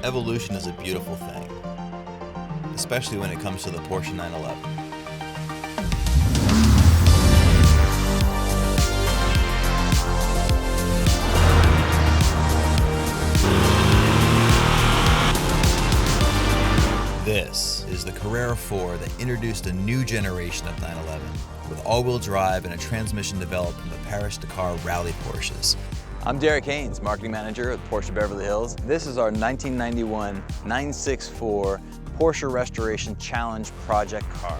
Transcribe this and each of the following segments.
Evolution is a beautiful thing, especially when it comes to the Porsche 911. This is the Carrera 4 that introduced a new generation of 911 with all-wheel drive and a transmission developed from the Paris-Dakar Rally Porsches. I'm Derek Haynes, Marketing Manager at Porsche Beverly Hills. This is our 1991 964 Porsche Restoration Challenge project car.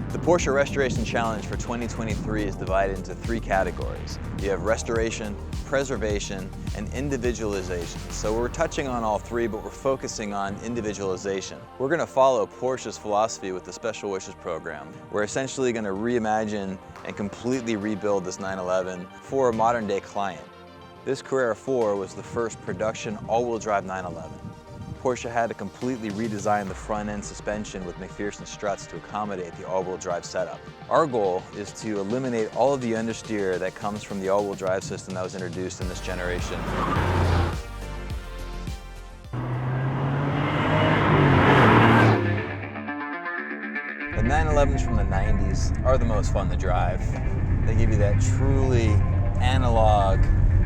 The Porsche Restoration Challenge for 2023 is divided into three categories. You have restoration, preservation, and individualization. So we're touching on all three, but we're focusing on individualization. We're going to follow Porsche's philosophy with the Special Wishes program. We're essentially going to reimagine and completely rebuild this 911 for a modern day client. This Carrera 4 was the first production all-wheel drive 911. Porsche had to completely redesign the front-end suspension with McPherson struts to accommodate the all-wheel drive setup. Our goal is to eliminate all of the understeer that comes from the all-wheel drive system that was introduced in this generation. The 911s from the 90s are the most fun to drive. They give you that truly analog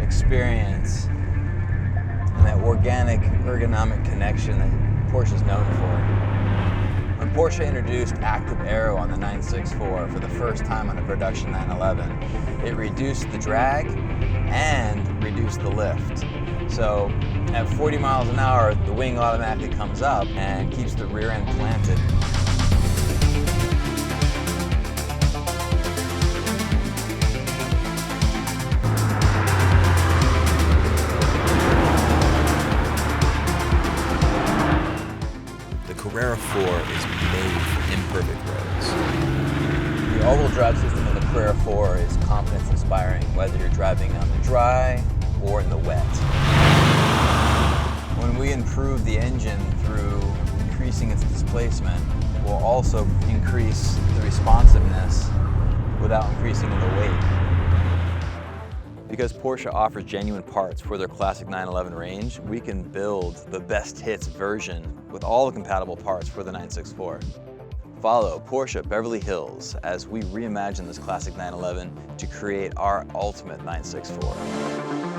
experience and that organic, ergonomic connection that Porsche is known for. When Porsche introduced Active Aero on the 964 for the first time on a production 911, it reduced the drag and reduced the lift. So at 40 miles an hour, the wing automatically comes up and keeps the rear end planted. The Carrera 4 is made for imperfect roads. The all-wheel drive system of the Carrera 4 is confidence-inspiring, whether you're driving on the dry or in the wet. When we improve the engine through increasing its displacement, we'll also increase the responsiveness without increasing the weight. Because Porsche offers genuine parts for their classic 911 range, we can build the best hits version with all the compatible parts for the 964. Follow Porsche Beverly Hills as we reimagine this classic 911 to create our ultimate 964.